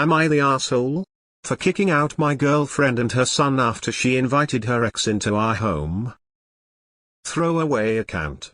Am I the asshole? For kicking out my girlfriend and her son after she invited her ex into our home? Throwaway account.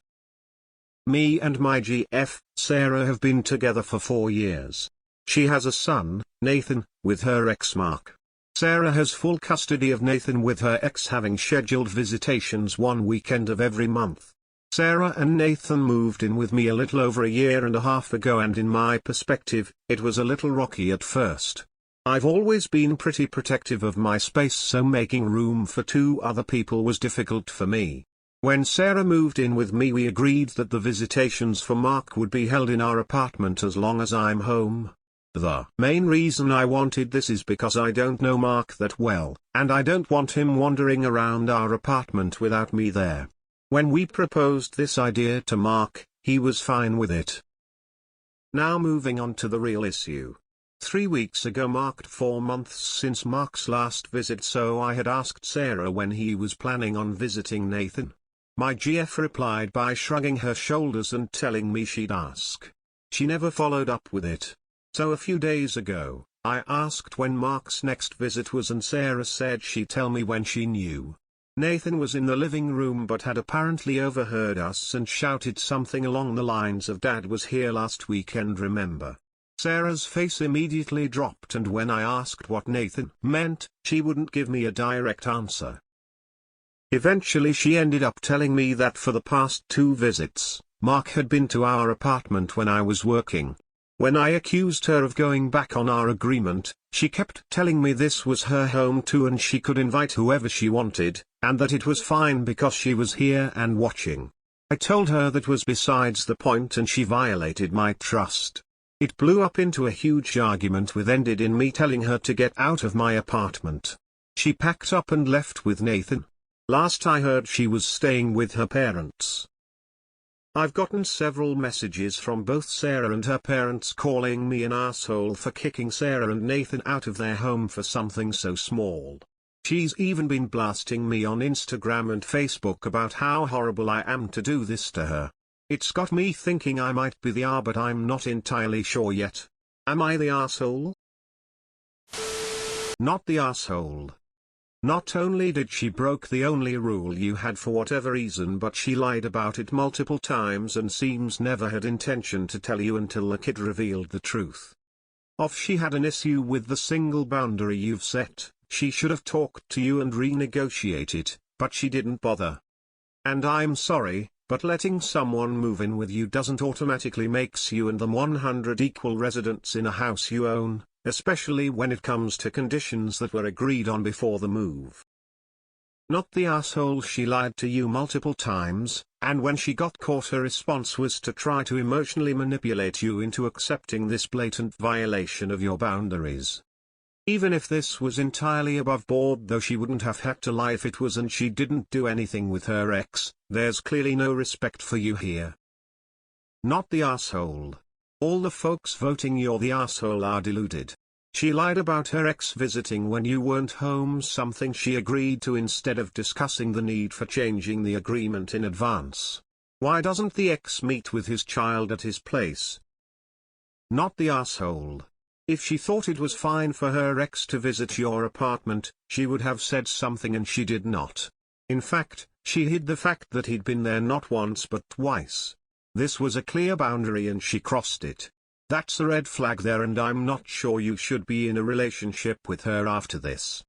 Me and my GF, Sarah, have been together for 4 years. She has a son, Nathan, with her ex Mark. Sarah has full custody of Nathan, with her ex having scheduled visitations one weekend of every month. Sarah and Nathan moved in with me a little over a year and a half ago, and in my perspective, it was a little rocky at first. I've always been pretty protective of my space, so making room for 2 other people was difficult for me. When Sarah moved in with me, we agreed that the visitations for Mark would be held in our apartment as long as I'm home. The main reason I wanted this is because I don't know Mark that well, and I don't want him wandering around our apartment without me there. When we proposed this idea to Mark, he was fine with it. Now moving on to the real issue. 3 weeks ago marked 4 months since Mark's last visit, so I had asked Sarah when he was planning on visiting Nathan. My GF replied by shrugging her shoulders and telling me she'd ask. She never followed up with it. So a few days ago, I asked when Mark's next visit was, and Sarah said she'd tell me when she knew. Nathan was in the living room but had apparently overheard us and shouted something along the lines of "Dad was here last weekend, remember?" Sarah's face immediately dropped, and when I asked what Nathan meant, she wouldn't give me a direct answer. Eventually she ended up telling me that for the past 2 visits, Mark had been to our apartment when I was working. When I accused her of going back on our agreement, she kept telling me this was her home too and she could invite whoever she wanted, and that it was fine because she was here and watching. I told her that was besides the point, and she violated my trust. It blew up into a huge argument which ended in me telling her to get out of my apartment. She packed up and left with Nathan. Last I heard, she was staying with her parents. I've gotten several messages from both Sarah and her parents calling me an asshole for kicking Sarah and Nathan out of their home for something so small. She's even been blasting me on Instagram and Facebook about how horrible I am to do this to her. It's got me thinking I might be the R, but I'm not entirely sure yet. Am I the asshole? Not the asshole. Not only did she broke the only rule you had for whatever reason, but she lied about it multiple times and seems never had intention to tell you until the kid revealed the truth. If she had an issue with the single boundary you've set, she should have talked to you and renegotiated, but she didn't bother. And I'm sorry, but letting someone move in with you doesn't automatically makes you and them 100 equal residents in a house you own, especially when it comes to conditions that were agreed on before the move. Not the asshole. She lied to you multiple times, and when she got caught her response was to try to emotionally manipulate you into accepting this blatant violation of your boundaries. Even if this was entirely above board, though, she wouldn't have had to lie if it was, and she didn't do anything with her ex. There's clearly no respect for you here. Not the asshole. All the folks voting you're the asshole are deluded. She lied about her ex visiting when you weren't home, something she agreed to instead of discussing the need for changing the agreement in advance. Why doesn't the ex meet with his child at his place? Not the asshole. If she thought it was fine for her ex to visit your apartment, she would have said something, and she did not. In fact, she hid the fact that he'd been there not once but twice. This was a clear boundary and she crossed it. That's a red flag there, and I'm not sure you should be in a relationship with her after this.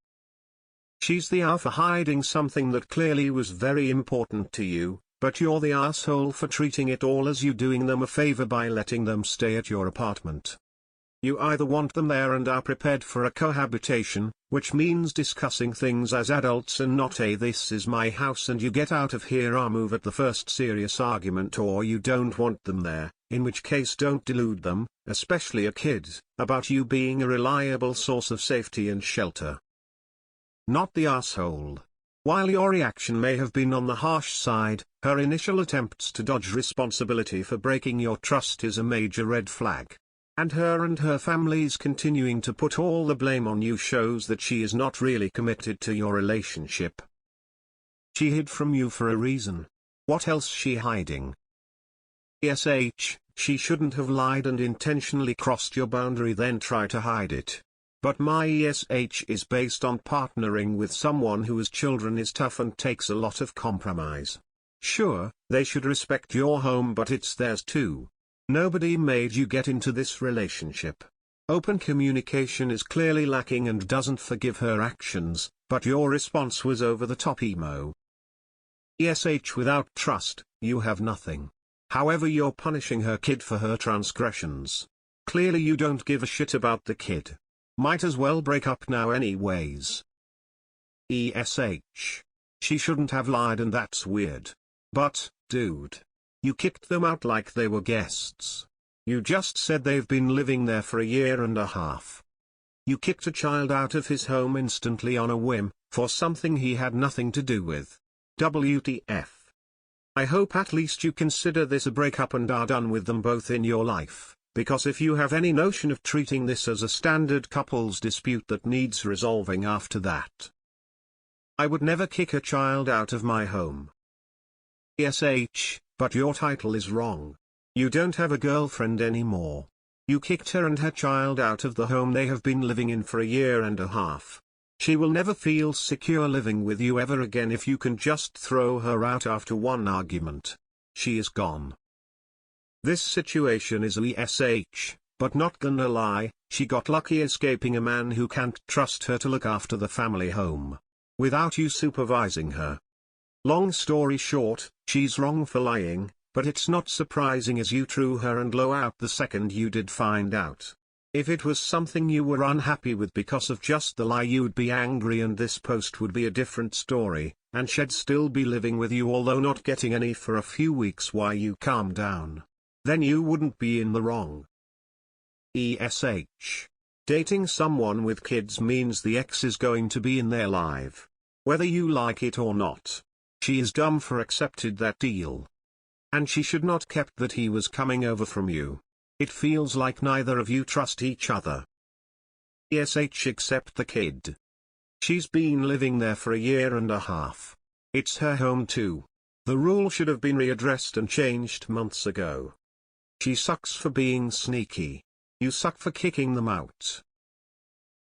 She's the R for hiding something that clearly was very important to you, but you're the asshole for treating it all as you doing them a favor by letting them stay at your apartment. You either want them there and are prepared for a cohabitation, which means discussing things as adults and not a "this is my house and you get out of here" or move at the first serious argument, or you don't want them there, in which case don't delude them, especially a kid, about you being a reliable source of safety and shelter. Not the asshole. While your reaction may have been on the harsh side, her initial attempts to dodge responsibility for breaking your trust is a major red flag. And her family's continuing to put all the blame on you shows that she is not really committed to your relationship. She hid from you for a reason. What else she hiding? She shouldn't have lied and intentionally crossed your boundary then try to hide it. But my ESH is based on partnering with someone who has children is tough and takes a lot of compromise. Sure, they should respect your home, but it's theirs too. Nobody made you get into this relationship. Open communication is clearly lacking and doesn't forgive her actions, but your response was over the top emo. ESH without trust, you have nothing. However, you're punishing her kid for her transgressions. Clearly you don't give a shit about the kid. Might as well break up now anyways. ESH. She shouldn't have lied and that's weird. But, dude. You kicked them out like they were guests. You just said they've been living there for a year and a half. You kicked a child out of his home instantly on a whim, for something he had nothing to do with. WTF. I hope at least you consider this a breakup and are done with them both in your life, because if you have any notion of treating this as a standard couples dispute that needs resolving after that. I would never kick a child out of my home. ESH, but your title is wrong. You don't have a girlfriend anymore. You kicked her and her child out of the home they have been living in for a year and a half. She will never feel secure living with you ever again if you can just throw her out after one argument. She is gone. This situation is ESH, but not gonna lie, she got lucky escaping a man who can't trust her to look after the family home. Without you supervising her. Long story short, she's wrong for lying, but it's not surprising as you threw her and Lo out the second you did find out. If it was something you were unhappy with because of just the lie, you'd be angry and this post would be a different story, and she'd still be living with you although not getting any for a few weeks while you calm down. Then you wouldn't be in the wrong. ESH. Dating someone with kids means the ex is going to be in their life. Whether you like it or not. She is dumb for accepted that deal. And she should not kept that he was coming over from you. It feels like neither of you trust each other. ESH except the kid. She's been living there for a year and a half. It's her home too. The rule should have been readdressed and changed months ago. She sucks for being sneaky. You suck for kicking them out.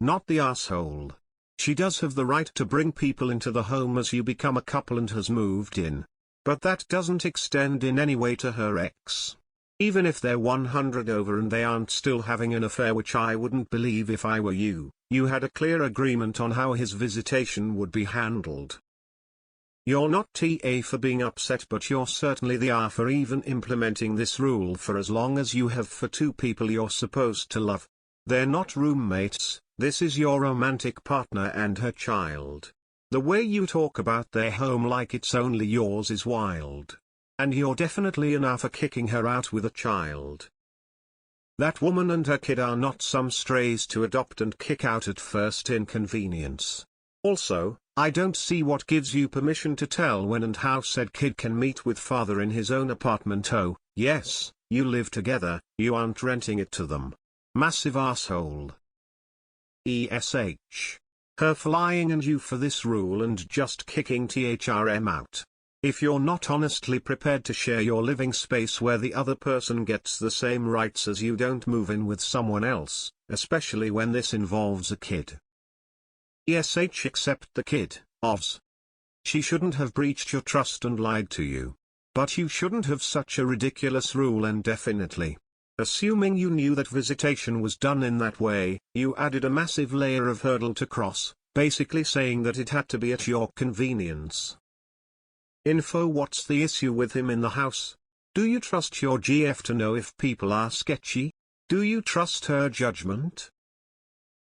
Not the asshole. She does have the right to bring people into the home as you become a couple and has moved in. But that doesn't extend in any way to her ex. Even if they're 100 over and they aren't still having an affair, which I wouldn't believe if I were you, you had a clear agreement on how his visitation would be handled. You're not TA for being upset, but you're certainly the R for even implementing this rule for as long as you have for two people you're supposed to love. They're not roommates, this is your romantic partner and her child. The way you talk about their home like it's only yours is wild. And you're definitely an R for kicking her out with a child. That woman and her kid are not some strays to adopt and kick out at first inconvenience. Also, I don't see what gives you permission to tell when and how said kid can meet with father in his own apartment. Oh, yes, you live together, you aren't renting it to them. Massive asshole. ESH. Her for lying and you for this rule and just kicking THRM out. If you're not honestly prepared to share your living space where the other person gets the same rights as you, don't move in with someone else, especially when this involves a kid. ESH except the kid, Oz. She shouldn't have breached your trust and lied to you. But you shouldn't have such a ridiculous rule, and definitely. Assuming you knew that visitation was done in that way, you added a massive layer of hurdle to cross, basically saying that it had to be at your convenience. Info: what's the issue with him in the house? Do you trust your GF to know if people are sketchy? Do you trust her judgment?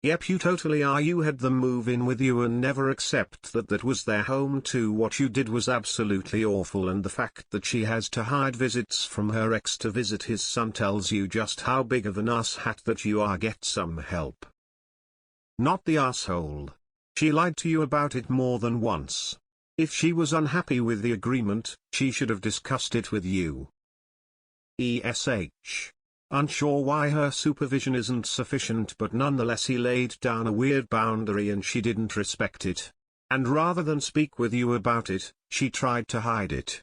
Yep, you totally are. You had them move in with you and never accept that that was their home too. What you did was absolutely awful, and the fact that she has to hide visits from her ex to visit his son tells you just how big of an asshat that you are. Get some help. Not the asshole. She lied to you about it more than once. If she was unhappy with the agreement, she should have discussed it with you. ESH. Unsure why her supervision isn't sufficient, but nonetheless he laid down a weird boundary and she didn't respect it. And rather than speak with you about it, she tried to hide it.